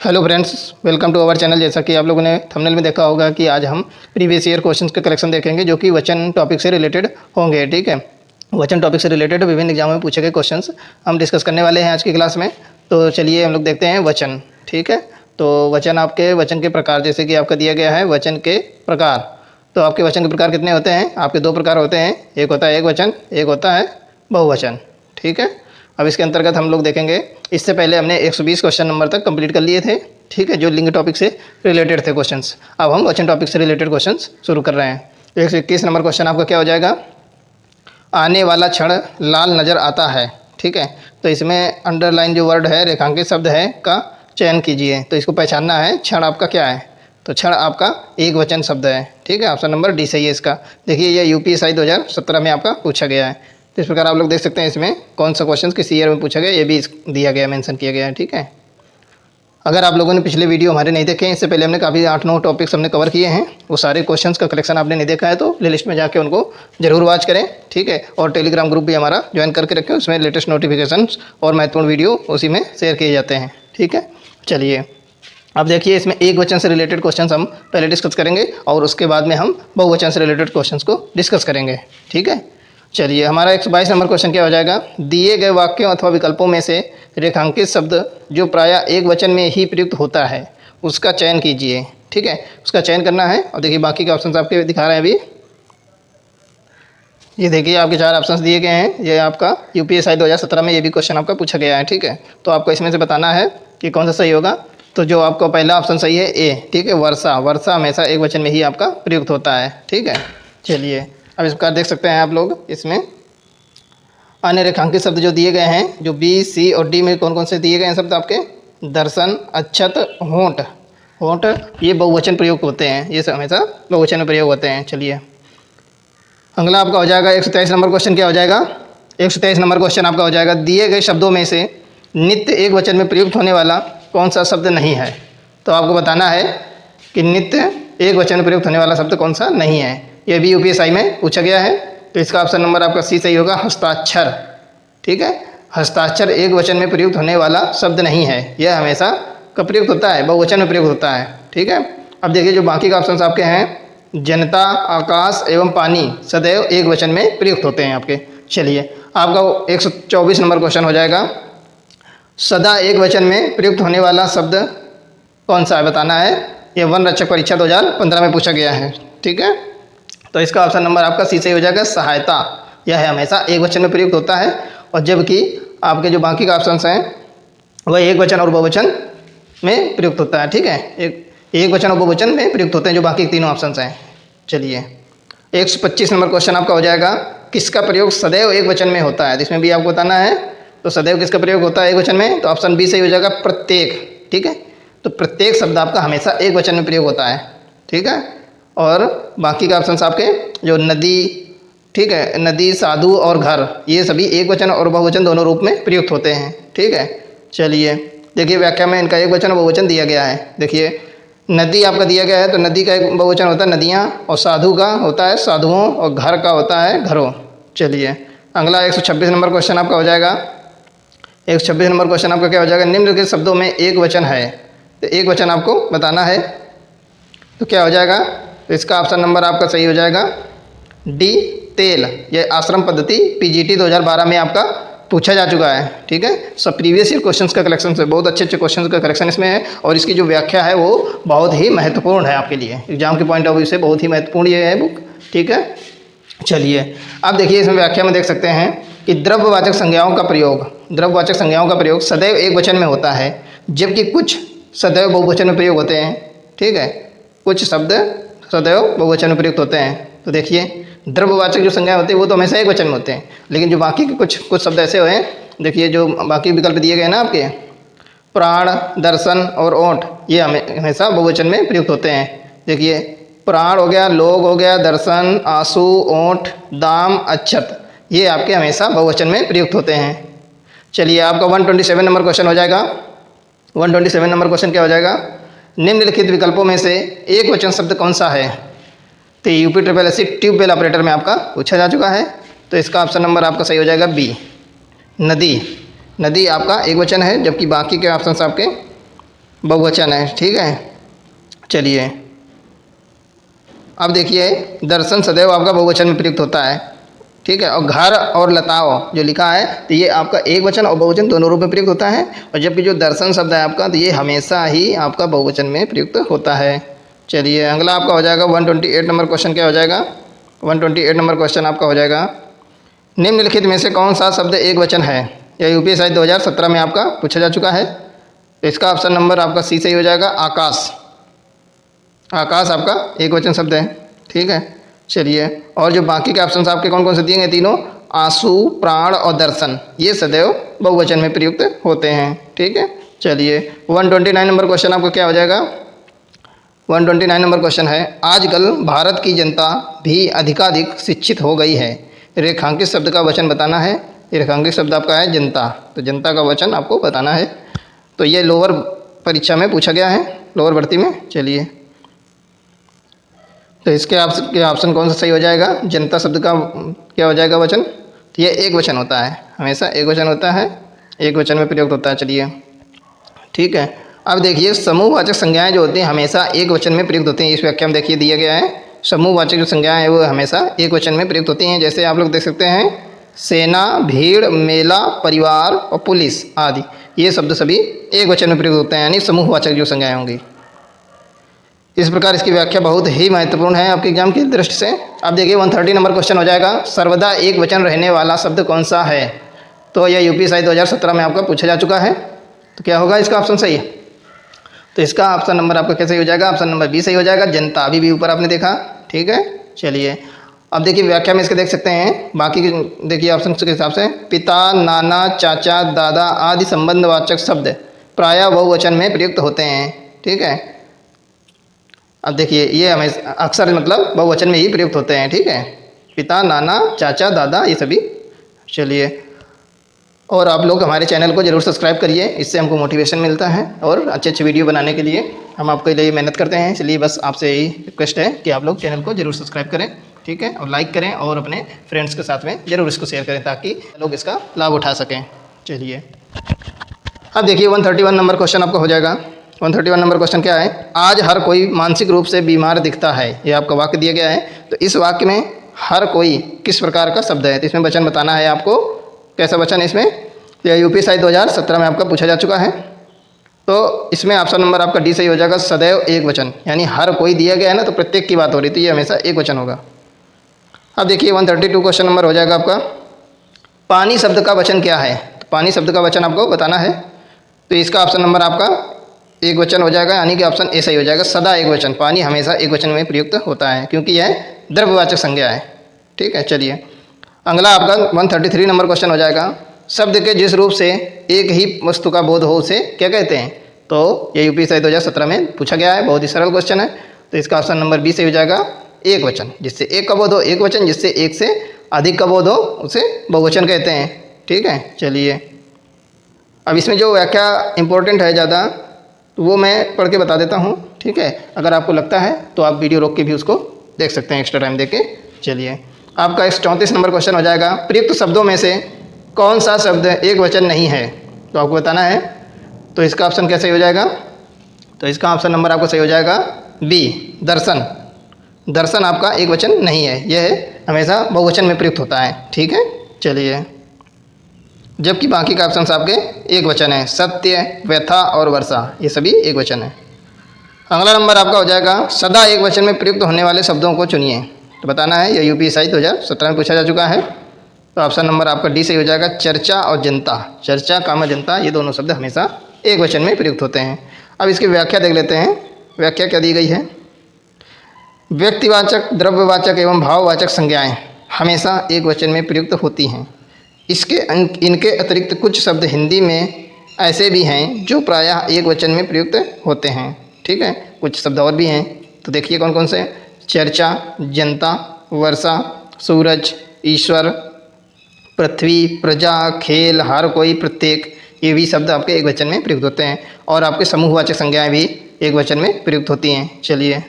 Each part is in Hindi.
Hello friends, welcome to our channel. जैसा कि आप लोगों ने थंबनेल में देखा होगा कि आज हम प्रीवियस ईयर क्वेश्चंस के कलेक्शन देखेंगे जो कि वचन टॉपिक से रिलेटेड होंगे। ठीक है, वचन टॉपिक से रिलेटेड विभिन्न एग्जामों में पूछे गए क्वेश्चंस हम डिस्कस करने वाले हैं आज की क्लास में। तो चलिए हम लोग देखते हैं वचन। ठीक है, तो वचन के प्रकार, जैसे कि आपका दिया गया है वचन के प्रकार। तो आपके वचन के प्रकार कितने होते हैं? आपके दो प्रकार होते हैं, एक होता है एक वचन, एक होता है बहुवचन। ठीक है, अब इसके अंतर्गत हम लोग देखेंगे। इससे पहले हमने 120 क्वेश्चन नंबर तक कंप्लीट कर लिए थे। ठीक है, जो लिंग टॉपिक से रिलेटेड थे क्वेश्चंस। अब हम वचन टॉपिक से रिलेटेड क्वेश्चंस शुरू कर रहे हैं। 121 नंबर क्वेश्चन आपका क्या हो जाएगा? आने वाला क्षण लाल नज़र आता है। ठीक है, तो इसमें अंडरलाइन जो वर्ड है, रेखांकित शब्द है का चयन कीजिए। तो इसको पहचानना है, क्षण आपका क्या है? तो क्षण आपका एक वचन शब्द है। ठीक है, ऑप्शन नंबर डी सही है इसका। देखिए, यह यूपीएससी 2017 में आपका पूछा गया है। तो इस प्रकार आप लोग देख सकते हैं इसमें कौन सा क्वेश्चन किस ईयर में पूछा गया, ये भी दिया गया, मेंशन किया गया है। ठीक है, अगर आप लोगों ने पिछले वीडियो हमारे नहीं देखे हैं, इससे पहले हमने काफ़ी 8-9 टॉपिक्स हमने कवर किए हैं, वो सारे क्वेश्चंस का कलेक्शन आपने नहीं देखा है तो प्लेलिस्ट में जाके उनको जरूर वॉच करें। ठीक है, और टेलीग्राम ग्रुप भी हमारा ज्वाइन करके रखें, उसमें लेटेस्ट नोटिफिकेशन और महत्वपूर्ण वीडियो उसी में शेयर किए जाते हैं। ठीक है, चलिए अब देखिए, इसमें एक वचन से रिलेटेड क्वेश्चंस हम पहले डिस्कस करेंगे और उसके बाद में हम बहुवचन से रिलेटेड क्वेश्चंस को डिस्कस करेंगे। ठीक है, चलिए हमारा 122 नंबर क्वेश्चन क्या हो जाएगा? दिए गए वाक्यों अथवा विकल्पों में से रेखांकित शब्द जो प्रायः एक वचन में ही प्रयुक्त होता है उसका चयन कीजिए। ठीक है, उसका चयन करना है। और देखिए बाकी के ऑप्शंस आपके दिखा रहे हैं अभी। ये देखिए आपके 4 ऑप्शंस दिए गए हैं। ये आपका यूपीएससी 2017 में ये भी क्वेश्चन आपका पूछा गया है। ठीक है, तो आपको इसमें से बताना है कि कौन सा सही होगा। तो जो आपका पहला ऑप्शन सही है ए। ठीक है, वर्षा। वर्षा हमेशा एक वचन में ही आपका प्रयुक्त होता है। ठीक है, चलिए अब इस प्रकार देख सकते हैं आप लोग। इसमें अन्य रेखांकित शब्द जो दिए गए हैं, जो बी, सी और डी में कौन कौन से दिए गए हैं शब्द आपके? दर्शन, अक्षत, होंठ। होंठ ये बहुवचन प्रयोग होते हैं, ये सब हमेशा बहुवचन में प्रयोग होते हैं। चलिए अगला आपका हो जाएगा 123 नंबर क्वेश्चन क्या हो जाएगा? 123 नंबर क्वेश्चन आपका हो जाएगा, दिए गए शब्दों में से नित्य एक वचन में प्रयुक्त होने वाला कौन सा शब्द नहीं है? तो आपको बताना है कि नित्य एक वचन में प्रयुक्त होने वाला शब्द कौन सा नहीं है। ये भी यूपीएससी में पूछा गया है। तो इसका ऑप्शन नंबर आपका सी सही होगा, हस्ताक्षर। ठीक है, हस्ताक्षर एक वचन में प्रयुक्त होने वाला शब्द नहीं है, यह हमेशा कब प्रयुक्त होता है? बहुवचन में प्रयुक्त होता है। ठीक है, अब देखिए जो बाकी का ऑप्शन आपके हैं, जनता, आकाश एवं पानी सदैव एक वचन में प्रयुक्त होते हैं आपके। चलिए आपका 124 नंबर क्वेश्चन हो जाएगा, सदा एक वचन में प्रयुक्त होने वाला शब्द कौन सा है बताना है। यह वन रक्षक परीक्षा 2015 में पूछा गया है। ठीक है, तो इसका ऑप्शन नंबर आपका सी सही हो जाएगा, सहायता। यह है हमेशा एक वचन में प्रयुक्त होता है, और जबकि आपके जो बाकी का ऑप्शंस हैं वह एक वचन और बहुवचन में प्रयुक्त होता है। ठीक है, एक वचन और बहुवचन में प्रयुक्त होते हैं जो बाकी तीनों ऑप्शंस हैं। चलिए 125 नंबर क्वेश्चन आपका हो जाएगा, किसका प्रयोग सदैव एक वचन में होता है? इसमें भी आपको बताना है। तो सदैव किसका प्रयोग होता है एक वचन में? तो ऑप्शन बी सही हो जाएगा, प्रत्येक। ठीक है, तो प्रत्येक शब्द आपका हमेशा एक वचन में प्रयोग होता है। ठीक है, और बाकी का ऑप्शन आपके जो नदी, ठीक है, नदी, साधु और घर, ये सभी एक वचन और बहुवचन दोनों रूप में प्रयुक्त होते हैं। ठीक है, चलिए देखिए व्याख्या में इनका एक वचन और बहुवचन दिया गया है। देखिए नदी आपका दिया गया है, तो नदी का एक बहुवचन होता है नदियाँ, और साधु का होता है साधुओं, और घर का होता है घरों। चलिए अगला 126 नंबर क्वेश्चन आपका हो जाएगा। 126 नंबर क्वेश्चन आपका क्या हो जाएगा, निम्नलिखित शब्दों में एक वचन है। तो एक वचन आपको बताना है, तो क्या हो जाएगा? तो इसका ऑप्शन नंबर आपका सही हो जाएगा डी, तेल। यह आश्रम पद्धति पीजीटी 2012 में आपका पूछा जा चुका है। ठीक है, सब प्रीवियस ईयर क्वेश्चंस का कलेक्शन से बहुत अच्छे क्वेश्चंस का कलेक्शन इसमें है, और इसकी जो व्याख्या है वो बहुत ही महत्वपूर्ण है आपके लिए, एग्जाम के पॉइंट ऑफ व्यू से बहुत ही महत्वपूर्ण ये है बुक। ठीक है, चलिए अब देखिए इसमें व्याख्या में देख सकते हैं कि द्रव्यवाचक संज्ञाओं का प्रयोग सदैव एक वचन में होता है, जबकि कुछ सदैव बहुवचन में प्रयोग होते हैं। ठीक है, कुछ शब्द सदैव बहुवचन में प्रयुक्त होते हैं। तो देखिए द्रव्यवाचक जो संज्ञा होती है वो तो हमेशा एक वचन में होते हैं, लेकिन जो बाकी के कुछ शब्द ऐसे हुए हैं, देखिए जो बाकी विकल्प दिए गए ना आपके, प्राण, दर्शन और ओंठ, ये हमेशा बहुवचन में प्रयुक्त होते हैं। देखिए प्राण हो गया, लोग हो गया, दर्शन, आंसू, ओंठ, दाम, अक्षत, ये आपके हमेशा बहुवचन में प्रयुक्त होते हैं। चलिए आपका 127 नंबर क्वेश्चन हो जाएगा। 127 नंबर क्वेश्चन क्या हो जाएगा, निम्नलिखित विकल्पों में से एक वचन शब्द कौन सा है? तो यूपीएससी ट्यूबवेल ऑपरेटर में आपका पूछा जा चुका है। तो इसका ऑप्शन नंबर आपका सही हो जाएगा बी, नदी। नदी आपका एक वचन है, जबकि बाकी के ऑप्शन आपके बहुवचन है, ठीक है। चलिए अब देखिए, दर्शन सदैव आपका बहुवचन में प्रयुक्त होता है, ठीक है। और घर और लताओ जो लिखा है तो ये आपका एक वचन और बहुवचन दोनों रूप में प्रयुक्त होता है। और जबकि जो दर्शन शब्द है आपका, तो ये हमेशा ही आपका बहुवचन में प्रयुक्त होता है। चलिए अगला आपका हो जाएगा 128 नंबर क्वेश्चन। क्या हो जाएगा? 128 नंबर क्वेश्चन आपका हो जाएगा, निम्नलिखित में से कौन सा शब्द एक वचन है? यह यूपीएससी 2017 में आपका पूछा जा चुका है। तो इसका ऑप्शन नंबर आपका सी सही हो जाएगा, आकाश। आकाश आपका एक वचन शब्द है, ठीक है। चलिए और जो बाकी के ऑप्शन आपके कौन कौन से दिए गए तीनों, आंसू, प्राण और दर्शन, ये सदैव बहुवचन में प्रयुक्त होते हैं, ठीक है। चलिए 129 नंबर क्वेश्चन आपको क्या हो जाएगा? 129 नंबर क्वेश्चन है, आजकल भारत की जनता भी अधिकाधिक शिक्षित हो गई है। रेखांकित शब्द का वचन बताना है। रेखांकित शब्द आपका है जनता, तो जनता का वचन आपको बताना है। तो ये लोअर परीक्षा में पूछा गया है, लोअर भर्ती में। चलिए तो इसके ऑप्शन कौन सा सही हो जाएगा? जनता शब्द का क्या हो जाएगा वचन? तो ये एक वचन होता है, हमेशा एक वचन होता है, एक वचन में प्रयुक्त होता है। चलिए ठीक है। अब देखिए समूहवाचक संज्ञाएं जो होती हैं हमेशा एक वचन में प्रयुक्त होती हैं। इस व्याख्या में देखिए दिया गया है, समूहवाचक जो संज्ञाएं हैं वो हमेशा एक वचन में प्रयुक्त होती हैं। जैसे आप लोग देख सकते हैं, सेना, भीड़, मेला, परिवार और पुलिस आदि, ये शब्द सभी एक वचन में प्रयुक्त होते हैं, यानी समूहवाचक जो संज्ञाएं होंगी। इस प्रकार इसकी व्याख्या बहुत ही महत्वपूर्ण है आपके एग्जाम की दृष्टि से। अब देखिए 130 नंबर क्वेश्चन हो जाएगा, सर्वदा एक वचन रहने वाला शब्द कौन सा है? तो यह यूपीएससी 2017 में आपका पूछा जा चुका है। तो क्या होगा इसका ऑप्शन सही? तो इसका ऑप्शन नंबर आपका कैसे हो जाएगा? ऑप्शन नंबर बी सही हो जाएगा, जनता। अभी भी ऊपर आपने देखा, ठीक है। चलिए अब देखिए व्याख्या में इसके देख सकते हैं, बाकी देखिए ऑप्शन के हिसाब से, पिता, नाना, चाचा, दादा आदि संबंधवाचक शब्द प्रायः बहुवचन में प्रयुक्त होते हैं, ठीक है। अब देखिए ये हमें अक्सर मतलब बहुवचन में ही प्रयुक्त होते हैं, ठीक है। पिता, नाना, चाचा, दादा, ये सभी। चलिए और आप लोग हमारे चैनल को ज़रूर सब्सक्राइब करिए, इससे हमको मोटिवेशन मिलता है और अच्छे अच्छे वीडियो बनाने के लिए हम आपके लिए मेहनत करते हैं। इसलिए बस आपसे यही रिक्वेस्ट है कि आप लोग चैनल को ज़रूर सब्सक्राइब करें, ठीक है, और लाइक करें और अपने फ्रेंड्स के साथ में ज़रूर इसको शेयर करें ताकि लोग इसका लाभ उठा सकें। चलिए अब देखिए 131 नंबर क्वेश्चन आपका हो जाएगा। 131 नंबर क्वेश्चन क्या है? आज हर कोई मानसिक रूप से बीमार दिखता है, ये आपका वाक्य दिया गया है। तो इस वाक्य में हर कोई किस प्रकार का शब्द है? तो इसमें वचन बताना है आपको, कैसा वचन है इसमें? यह यूपीएससी 2017 में आपका पूछा जा चुका है। तो इसमें ऑप्शन नंबर आपका डी सही हो जाएगा, सदैव एक वचन, यानी हर कोई दिया गया है ना, तो प्रत्येक की बात हो रही, तो ये हमेशा एक वचन होगा। अब देखिए 132 क्वेश्चन नंबर हो जाएगा आपका, पानी शब्द का वचन क्या है? तो पानी शब्द का वचन आपको बताना है। तो इसका ऑप्शन नंबर आपका एक वचन हो जाएगा, यानी कि ऑप्शन ए सही हो जाएगा, सदा एक वचन। पानी हमेशा एक वचन में प्रयुक्त होता है क्योंकि यह द्रव्यवाचक संज्ञा है, ठीक है। चलिए अगला आपका 133 नंबर क्वेश्चन हो जाएगा, शब्द के जिस रूप से एक ही वस्तु का बोध हो उसे क्या कहते हैं? तो ये यूपीएससी 2017 में पूछा गया है, बहुत ही सरल क्वेश्चन है। तो इसका ऑप्शन नंबर बी सही हो जाएगा, एक वचन। जिससे एक का बोध हो एक वचन, जिससे एक से अधिक का बोध हो उसे बहुवचन कहते हैं, ठीक है। चलिए अब इसमें जो व्याख्या इंपॉर्टेंट है ज़्यादा, तो वो मैं पढ़ के बता देता हूँ, ठीक है। अगर आपको लगता है तो आप वीडियो रोक के भी उसको देख सकते हैं, एक्स्ट्रा टाइम दे के। चलिए आपका 34 नंबर क्वेश्चन हो जाएगा, प्रयुक्त शब्दों में से कौन सा शब्द एक वचन नहीं है? तो आपको बताना है। तो इसका ऑप्शन क्या सही हो जाएगा? तो इसका ऑप्शन नंबर आपको सही हो जाएगा बी, दर्शन। दर्शन आपका एक वचन नहीं है, यह हमेशा बहुवचन में प्रयुक्त होता है, ठीक है। चलिए जबकि बाकी का ऑप्शन आपके एक वचन है, सत्य, व्यथा और वर्षा, ये सभी एक वचन है। अगला नंबर आपका हो जाएगा, सदा एक वचन में प्रयुक्त होने वाले शब्दों को चुनिए। तो बताना है, यह यूपीएससी 2017 में पूछा जा चुका है। तो ऑप्शन नंबर आपका डी सही हो जाएगा, चर्चा और जनता। चर्चा कामा जनता, ये दोनों शब्द हमेशा एक वचन में प्रयुक्त होते हैं। अब इसकी व्याख्या देख लेते हैं, व्याख्या क्या दी गई है। व्यक्तिवाचक, द्रव्यवाचक एवं भाववाचक संज्ञाएं हमेशा एक वचन में प्रयुक्त होती हैं। इनके अतिरिक्त कुछ शब्द हिंदी में ऐसे भी हैं जो प्रायः एक वचन में प्रयुक्त होते हैं, ठीक है। कुछ शब्द और भी हैं, तो देखिए कौन कौन से। चर्चा, जनता, वर्षा, सूरज, ईश्वर, पृथ्वी, प्रजा, खेल, हर कोई, प्रत्येक, ये भी शब्द आपके एक वचन में प्रयुक्त होते हैं। और आपके समूहवाचक संज्ञाएं भी एक वचन में प्रयुक्त होती हैं। चलिए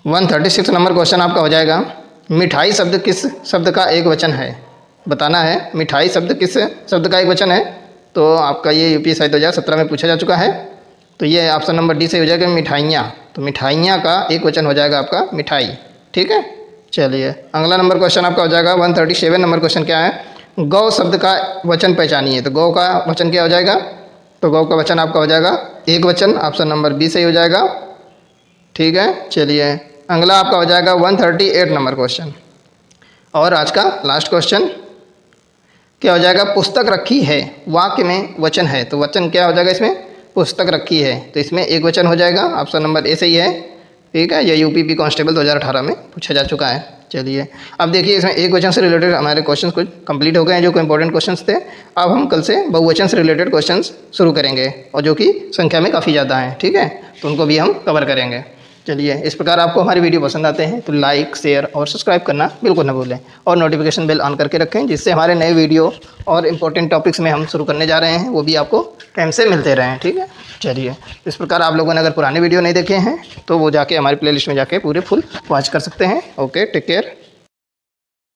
136 नंबर क्वेश्चन आपका हो जाएगा, मिठाई शब्द किस शब्द का एक वचन है? बताना है, मिठाई शब्द किस शब्द का एक वचन है? तो आपका ये यूपीएससी 2017 में पूछा जा चुका है। तो ये ऑप्शन नंबर डी सही हो जाएगा, मिठाइयाँ। तो मिठाइयाँ का एक वचन हो जाएगा आपका मिठाई। ठीक है, चलिए अगला नंबर क्वेश्चन आपका हो जाएगा 137 नंबर क्वेश्चन क्या है, गौ शब्द का वचन पहचानिए। तो गौ का वचन क्या हो जाएगा, तो गौ का वचन आपका हो जाएगा एक वचन, ऑप्शन नंबर बी सही हो जाएगा। ठीक है, चलिए अगला आपका हो जाएगा 138 नंबर क्वेश्चन, और आज का लास्ट क्वेश्चन क्या हो जाएगा, पुस्तक रखी है, वाक्य में वचन है। तो वचन क्या हो जाएगा इसमें, पुस्तक रखी है। तो इसमें एक वचन हो जाएगा, ऑप्शन नंबर ए सही है। ठीक है, ये यूपीपी कांस्टेबल 2018 में पूछा जा चुका है। चलिए अब देखिए इसमें एक वचन से रिलेटेड हमारे क्वेश्चंस कुछ कंप्लीट हो गए हैं, जो कोई इंपॉर्टेंट क्वेश्चंस थे। अब हम कल से बहुवचन से रिलेटेड क्वेश्चंस शुरू करेंगे, और जो कि संख्या में काफ़ी ज़्यादा हैं। ठीक है, तो उनको भी हम कवर करेंगे। चलिए इस प्रकार आपको हमारी वीडियो पसंद आते हैं तो लाइक, शेयर और सब्सक्राइब करना बिल्कुल न भूलें, और नोटिफिकेशन बेल ऑन करके रखें, जिससे हमारे नए वीडियो और इम्पोर्टेंट टॉपिक्स में हम शुरू करने जा रहे हैं वो भी आपको टाइम से मिलते रहें। ठीक है, चलिए इस प्रकार आप लोगों ने अगर पुराने वीडियो नहीं देखे हैं तो वो जाके हमारी प्लेलिस्ट में जाके पूरे फुल वॉच कर सकते हैं। Okay, take care.